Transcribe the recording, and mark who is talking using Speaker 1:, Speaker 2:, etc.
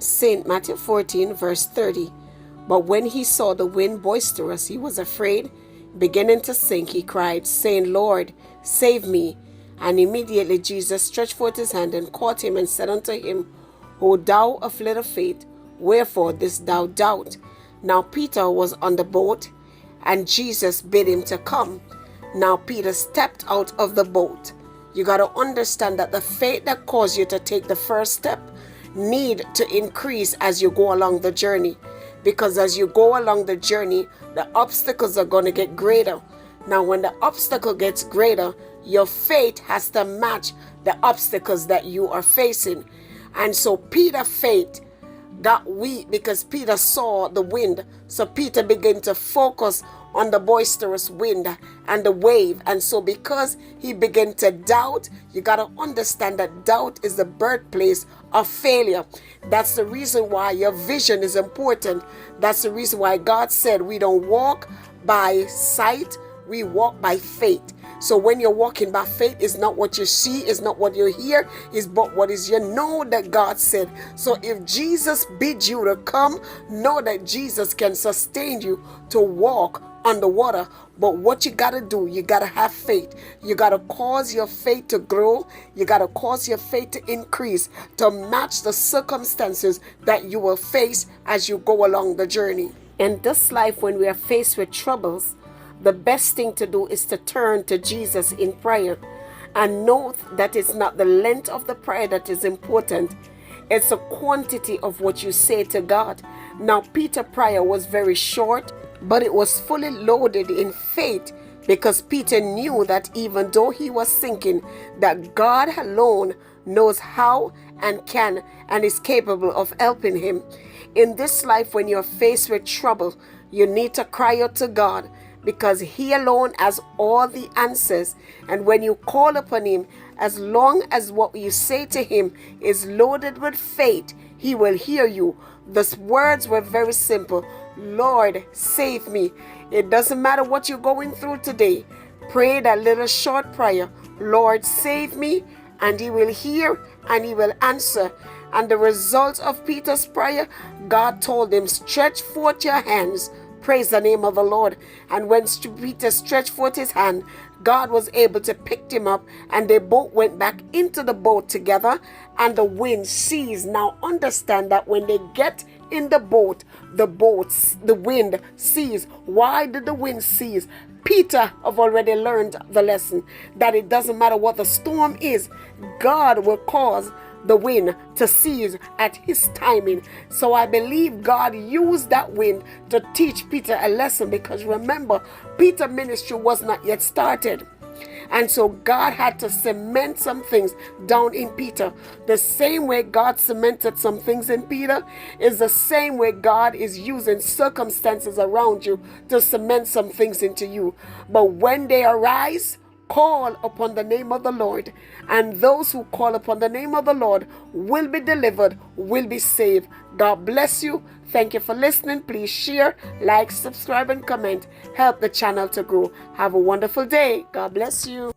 Speaker 1: St. Matthew 14, verse 30. But when he saw the wind boisterous, he was afraid. Beginning to sink, he cried, saying, Lord, save me. And immediately Jesus stretched forth his hand and caught him and said unto him, O thou of little faith, wherefore didst thou doubt? Now Peter was on the boat, and Jesus bid him to come. Now Peter stepped out of the boat. You got to understand that the faith that caused you to take the first step need to increase as you go along the journey. Because as you go along the journey, the obstacles are going to get greater. Now, when the obstacle gets greater, your faith has to match the obstacles that you are facing. And so Peter's faith got weak because Peter saw the wind. So Peter began to focus on the boisterous wind and the wave. And so because he began to doubt, you got to understand that doubt is the birthplace of failure. That's the reason why your vision is important. That's the reason why God said we don't walk by sight, we walk by faith. So when you're walking by faith, it's not what you see, it's not what you hear, it's but what is you know that God said. So if Jesus bids you to come, know that Jesus can sustain you to walk on the water. But what you got to do, you got to have faith. You got to cause your faith to grow. You got to cause your faith to increase to match the circumstances that you will face as you go along the journey. In this life, when we are faced with troubles, the best thing to do is to turn to Jesus in prayer and know that it's not the length of the prayer that is important. It's the quantity of what you say to God. Now, Peter's prayer was very short, but it was fully loaded in faith because Peter knew that even though he was sinking, that God alone knows how and can and is capable of helping him. In this life, when you're faced with trouble, you need to cry out to God, because he alone has all the answers. And when you call upon him, as long as what you say to him is loaded with faith, he will hear you. The words were very simple. Lord, save me. It doesn't matter what you're going through today. Pray that little short prayer. Lord, save me. And he will hear and he will answer. And the result of Peter's prayer, God told him, stretch forth your hands. Praise the name of the Lord. And when Peter stretched forth his hand, God was able to pick him up, and they both went back into the boat together, and the wind ceased. Now understand that when they get in the wind ceased. Why did the wind cease? Peter have already learned the lesson that it doesn't matter what the storm is, God will cause the wind to cease at his timing. So I believe God used that wind to teach Peter a lesson, because remember, Peter's ministry was not yet started. And so God had to cement some things down in Peter. The same way God cemented some things in Peter is the same way God is using circumstances around you to cement some things into you. But when they arise, call upon the name of the Lord, and those who call upon the name of the Lord will be delivered, will be saved. God bless you. Thank you for listening. Please share, like, subscribe, and comment. Help the channel to grow. Have a wonderful day. God bless you.